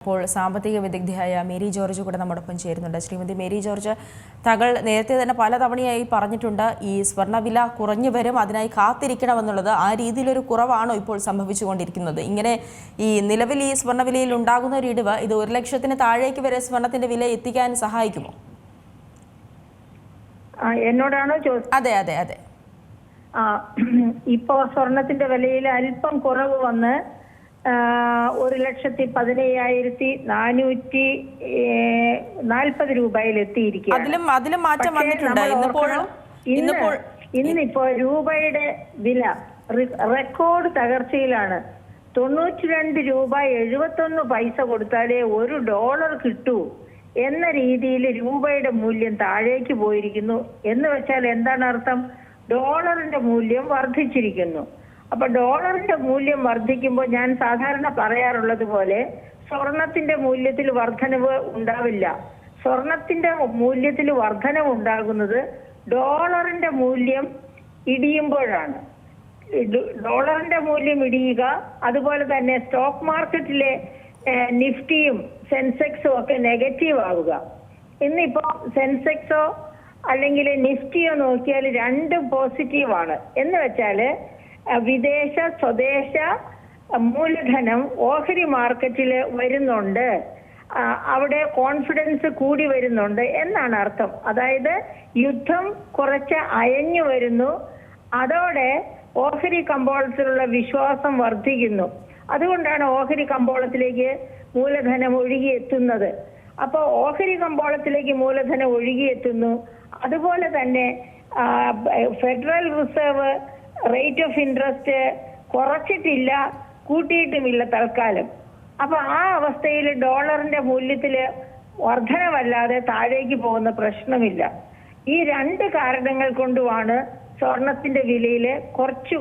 ഇപ്പോൾ സാമ്പത്തിക വിദഗ്ധയായ Mary George കൂടെ നമ്മോടൊപ്പം ചേരുന്നുണ്ട്. ശ്രീമതി മേരി ജോർജ്, താങ്കൾ നേരത്തെ തന്നെ പലതവണയായി പറഞ്ഞിട്ടുണ്ട് ഈ സ്വർണ്ണവില കുറഞ്ഞു വരും, അതിനായി കാത്തിരിക്കണമെന്നുള്ളത്. ആ രീതിയിലൊരു കുറവാണോ ഇപ്പോൾ സംഭവിച്ചുകൊണ്ടിരിക്കുന്നത്? ഇങ്ങനെ ഈ നിലവിൽ ഈ സ്വർണ്ണവിലയിൽ ഉണ്ടാകുന്ന ഒരു ഇടിവ് ഇത് 1 ലക്ഷത്തിന് താഴേക്ക് വരെ സ്വർണത്തിന്റെ വില എത്തിക്കാൻ സഹായിക്കുമോ? എന്നോടാണോ ചോദിച്ചത്? അതെ അതെ അതെ. ഇപ്പോ സ്വർണത്തിന്റെ വിലയിൽ അല്പം കുറവ് വന്ന് 1,15,440 രൂപയിൽ എത്തിയിരിക്കുകയാണ്. അതിലും മാറ്റം വന്നിട്ടുണ്ട്. ഇന്നിപ്പോ രൂപയുടെ വില റെക്കോർഡ് തകർച്ചയിലാണ്. 92 രൂപ 71 പൈസ കൊടുത്താലേ $1 കിട്ടൂ എന്ന രീതിയിൽ രൂപയുടെ മൂല്യം താഴേക്ക് പോയിരിക്കുന്നു. എന്ന് വെച്ചാൽ എന്താണ് അർത്ഥം? ഡോളറിന്റെ മൂല്യം വർദ്ധിച്ചിരിക്കുന്നു. അപ്പൊ ഡോളറിന്റെ മൂല്യം വർദ്ധിക്കുമ്പോൾ ഞാൻ സാധാരണ പറയാറുള്ളത് പോലെ സ്വർണത്തിന്റെ മൂല്യത്തിൽ വർധനവ് ഉണ്ടാവില്ല. സ്വർണത്തിന്റെ മൂല്യത്തിൽ വർധനവ് ഉണ്ടാകുന്നത് ഡോളറിന്റെ മൂല്യം ഇടിയുമ്പോഴാണ്. ഡോളറിന്റെ മൂല്യം ഇടിയുക, അതുപോലെ തന്നെ സ്റ്റോക്ക് മാർക്കറ്റിലെ നിഫ്റ്റിയും സെൻസെക്സും ഒക്കെ നെഗറ്റീവ് ആവുക. ഇന്നിപ്പോ സെൻസെക്സോ അല്ലെങ്കിൽ നിഫ്റ്റിയോ നോക്കിയാൽ രണ്ടും പോസിറ്റീവാണ്. എന്ന് വെച്ചാല് വിദേശ സ്വദേശ മൂലധനം ഓഹരി മാർക്കറ്റിൽ വരുന്നുണ്ട്, അവിടെ കോൺഫിഡൻസ് കൂടി വരുന്നുണ്ട് എന്നാണ് അർത്ഥം. അതായത് യുദ്ധം കുറച്ച് അയഞ്ഞു വരുന്നു, അതോടെ ഓഹരി കമ്പോളത്തിലുള്ള വിശ്വാസം വർദ്ധിക്കുന്നു. അതുകൊണ്ടാണ് ഓഹരി കമ്പോളത്തിലേക്ക് മൂലധനം ഒഴുകിയെത്തുന്നത്. അപ്പോൾ ഓഹരി കമ്പോളത്തിലേക്ക് മൂലധനം ഒഴുകിയെത്തുന്നു. അതുപോലെ തന്നെ federal reserve rate of interest കുറച്ചിട്ടില്ല, കൂട്ടിയിട്ടുമില്ല തൽക്കാലം. അപ്പൊ ആ അവസ്ഥയിൽ ഡോളറിന്റെ മൂല്യത്തില് വർധനവല്ലാതെ താഴേക്ക് പോകുന്ന പ്രശ്നമില്ല. ഈ രണ്ട് കാരണങ്ങൾ കൊണ്ടുമാണ് സ്വർണത്തിന്റെ വിലയില് കുറച്ച്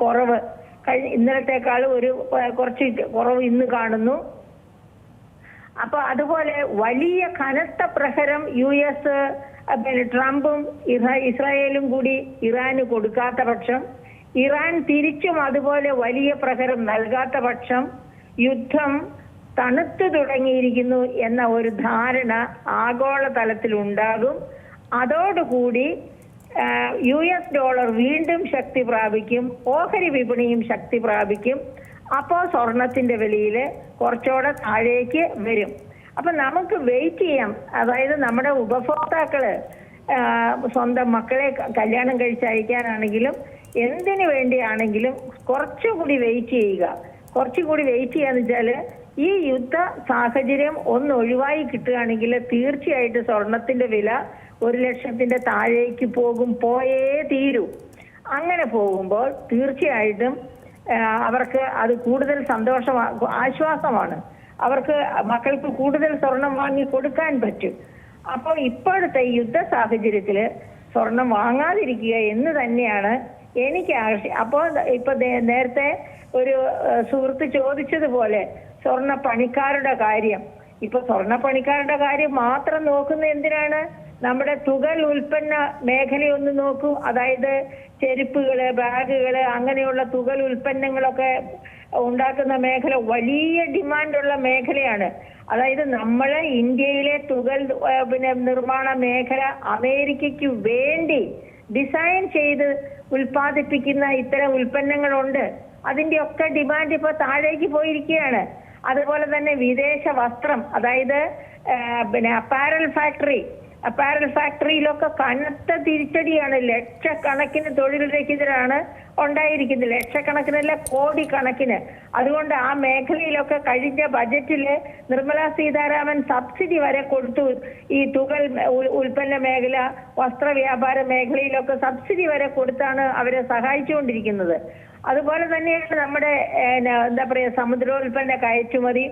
കുറവ്. ഇന്നലത്തേക്കാൾ കുറച്ച് കുറവ് ഇന്ന് കാണുന്നു. അപ്പൊ അതുപോലെ വലിയ കനത്ത പ്രഹരം US ട്രംപും ഇസ്രായേലും കൂടി ഇറാന് കൊടുക്കാത്ത പക്ഷം, ഇറാൻ തിരിച്ചും അതുപോലെ വലിയ പ്രഹരം നൽകാത്ത പക്ഷം യുദ്ധം തണുത്തു തുടങ്ങിയിരിക്കുന്നു എന്ന ഒരു ധാരണ ആഗോള തലത്തിൽ ഉണ്ടാകും. അതോടുകൂടി US ഡോളർ വീണ്ടും ശക്തി പ്രാപിക്കും, ഓഹരി വിപണിയും ശക്തി പ്രാപിക്കും. അപ്പോൾ സ്വർണത്തിന്റെ വിലയില് കുറച്ചുകൂടെ താഴേക്ക് വരും. അപ്പൊ നമുക്ക് വെയിറ്റ് ചെയ്യാം. അതായത് നമ്മുടെ ഉപഭോക്താക്കള് സ്വന്തം മക്കളെ കല്യാണം കഴിച്ചയക്കാനാണെങ്കിലും എന്തിനു വേണ്ടിയാണെങ്കിലും കുറച്ചുകൂടി വെയിറ്റ് ചെയ്യുക. കുറച്ചുകൂടി വെയിറ്റ് ചെയ്യാന്ന് വെച്ചാല് ഈ യുദ്ധ സാഹചര്യം ഒന്ന് ഒഴിവായി കിട്ടുകയാണെങ്കിൽ തീർച്ചയായിട്ടും സ്വർണത്തിന്റെ വില 1 ലക്ഷത്തിന്റെ താഴേക്ക് പോയേ തീരൂ. അങ്ങനെ പോകുമ്പോൾ തീർച്ചയായിട്ടും അവർക്ക് അത് കൂടുതൽ ആശ്വാസമാണ്. അവർക്ക് മക്കൾക്ക് കൂടുതൽ സ്വർണം വാങ്ങി കൊടുക്കാൻ പറ്റും. അപ്പോൾ ഇപ്പോഴത്തെ യുദ്ധ സാഹചര്യത്തില് സ്വർണം വാങ്ങാതിരിക്കുക എന്ന് തന്നെയാണ് എനിക്ക് ആവശ്യം. അപ്പോൾ ഇപ്പൊ നേരത്തെ ഒരു സുഹൃത്ത് ചോദിച്ചതുപോലെ സ്വർണ്ണ പണിക്കാരുടെ കാര്യം, ഇപ്പൊ സ്വർണ്ണ പണിക്കാരുടെ കാര്യം മാത്രം നോക്കുന്ന എന്തിനാണ്? നമ്മുടെ തുകൽ ഉൽപ്പന്ന മേഖലയൊന്ന് നോക്കൂ. അതായത് ചെരുപ്പുകള്, ബാഗുകള്, അങ്ങനെയുള്ള തുകൽ ഉൽപ്പന്നങ്ങളൊക്കെ ഉണ്ടാക്കുന്ന മേഖല വലിയ ഡിമാൻഡുള്ള മേഖലയാണ്. അതായത് നമ്മള് ഇന്ത്യയിലെ തുകൽ നിർമ്മാണ മേഖല അമേരിക്കയ്ക്ക് വേണ്ടി ഡിസൈൻ ചെയ്ത് ഉൽപ്പാദിപ്പിക്കുന്ന ഇത്തരം ഉൽപ്പന്നങ്ങളുണ്ട്. അതിന്റെ ഒക്കെ ഡിമാൻഡ് ഇപ്പൊ താഴേക്ക് പോയിരിക്കുകയാണ്. അതുപോലെ തന്നെ വിദേശ വസ്ത്രം, അതായത് അപ്പാരൽ ഫാക്ടറിയിലൊക്കെ കനത്ത തിരിച്ചടിയാണ്. ലക്ഷക്കണക്കിന് തൊഴിൽ രഹിതരാണ് ഉണ്ടായിരിക്കുന്നത്, ലക്ഷക്കണക്കിനല്ല കോടിക്കണക്കിന്. അതുകൊണ്ട് ആ മേഖലയിലൊക്കെ കഴിഞ്ഞ ബജറ്റില് നിർമ്മലാ സീതാരാമൻ സബ്സിഡി വരെ കൊടുത്തു. ഈ തുകൽ ഉൽപ്പന്ന മേഖല, വസ്ത്ര വ്യാപാര മേഖലയിലൊക്കെ സബ്സിഡി വരെ കൊടുത്താണ് അവരെ സഹായിച്ചുകൊണ്ടിരിക്കുന്നത്. അതുപോലെ തന്നെയാണ് നമ്മുടെ എന്താ പറയാ സമുദ്രോൽപ്പന്ന കയറ്റുമതി.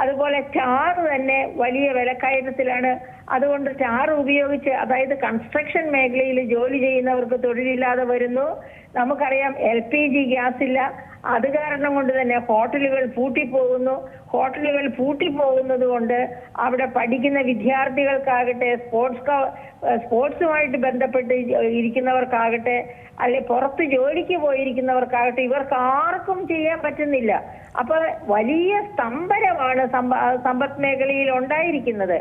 അതുപോലെ ടാറ് തന്നെ വലിയ വിലക്കയറ്റത്തിലാണ്. അതുകൊണ്ട് ടാർ ഉപയോഗിച്ച്, അതായത് കൺസ്ട്രക്ഷൻ മേഖലയിൽ ജോലി ചെയ്യുന്നവർക്ക് തൊഴിലില്ലാതെ വരുന്നു. നമുക്കറിയാം LPG ഗ്യാസ് ഇല്ല. അത് കാരണം കൊണ്ട് തന്നെ ഹോട്ടലുകൾ പൂട്ടിപ്പോകുന്നു. ഹോട്ടലുകൾ പൂട്ടിപ്പോകുന്നത് കൊണ്ട് അവിടെ പഠിക്കുന്ന വിദ്യാർത്ഥികൾക്കാകട്ടെ, സ്പോർട്സുമായിട്ട് ബന്ധപ്പെട്ട് ഇരിക്കുന്നവർക്കാകട്ടെ, അല്ലെ പുറത്ത് ജോലിക്ക് പോയിരിക്കുന്നവർക്കാകട്ടെ, ഇവർക്ക് ആർക്കും ചെയ്യാൻ പറ്റുന്നില്ല. അപ്പൊ വലിയ സ്തംഭനമാണ് സമ്പദ് മേഖലയിൽ ഉണ്ടായിരിക്കുന്നത്.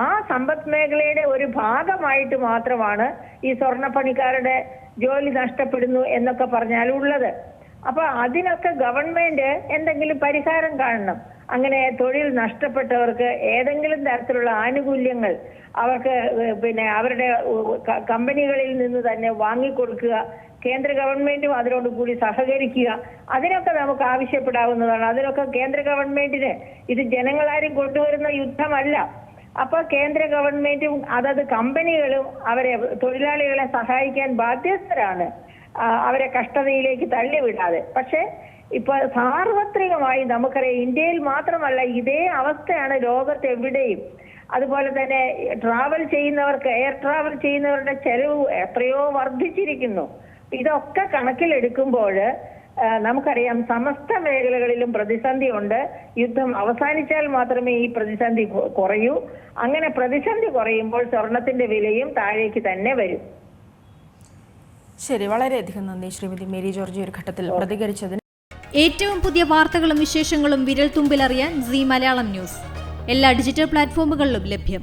ആ സമ്പദ് മേഖലയുടെ ഒരു ഭാഗമായിട്ട് മാത്രമാണ് ഈ സ്വർണ്ണപ്പണിക്കാരുടെ ജോലി നഷ്ടപ്പെടുന്നു എന്നൊക്കെ പറഞ്ഞാലുള്ളത്. അപ്പൊ അതിനൊക്കെ ഗവൺമെന്റ് എന്തെങ്കിലും പരിഹാരം കാണണം. അങ്ങനെ തൊഴിൽ നഷ്ടപ്പെട്ടവർക്ക് ഏതെങ്കിലും തരത്തിലുള്ള ആനുകൂല്യങ്ങൾ അവർക്ക് അവരുടെ കമ്പനികളിൽ നിന്ന് തന്നെ വാങ്ങിക്കൊടുക്കുക. കേന്ദ്ര ഗവൺമെന്റും അതിനോട് കൂടി സഹകരിക്കുക. അതിനൊക്കെ നമുക്ക് ആവശ്യപ്പെടാവുന്നതാണ്. അതിനൊക്കെ കേന്ദ്ര ഗവൺമെന്റിന് ഇത് ജനങ്ങളാരും കൊണ്ടുവരുന്ന യുദ്ധമല്ല. അപ്പൊ കേന്ദ്ര ഗവൺമെന്റും അതത് കമ്പനികളും അവരെ തൊഴിലാളികളെ സഹായിക്കാൻ ബാധ്യസ്ഥരാണ്, അവരെ കഷ്ടതയിലേക്ക് തള്ളിവിടാതെ. പക്ഷെ ഇപ്പൊ സാർവത്രികമായി നമുക്കറിയാം, ഇന്ത്യയിൽ മാത്രമല്ല ഇതേ അവസ്ഥയാണ് ലോകത്ത് എവിടെയും. അതുപോലെ തന്നെ ട്രാവൽ ചെയ്യുന്നവർക്ക്, എയർ ട്രാവൽ ചെയ്യുന്നവരുടെ ചെലവ് എത്രയോ വർദ്ധിച്ചിരിക്കുന്നു. ഇതൊക്കെ കണക്കിലെടുക്കുമ്പോൾ നമുക്കറിയാം സമസ്ത മേഖലകളിലും പ്രതിസന്ധി ഉണ്ട്. യുദ്ധം അവസാനിച്ചാൽ മാത്രമേ ഈ പ്രതിസന്ധി കുറയൂ. അങ്ങനെ പ്രതിസന്ധി കുറയുമ്പോൾ സ്വർണത്തിന്റെ വിലയും താഴേക്ക് തന്നെ വരും. ശരി, വളരെയധികം നന്ദി ശ്രീമതി മേരി ജോർജ് ഒരു ഘട്ടത്തിൽ പ്രതികരിച്ചതിന്. ഏറ്റവും പുതിയ വാർത്തകളും വിശേഷങ്ങളും വിരൽ തുമ്പിലറിയാൻ സീ മലയാളം ന്യൂസ് എല്ലാ ഡിജിറ്റൽ പ്ലാറ്റ്ഫോമുകളിലും ലഭ്യം.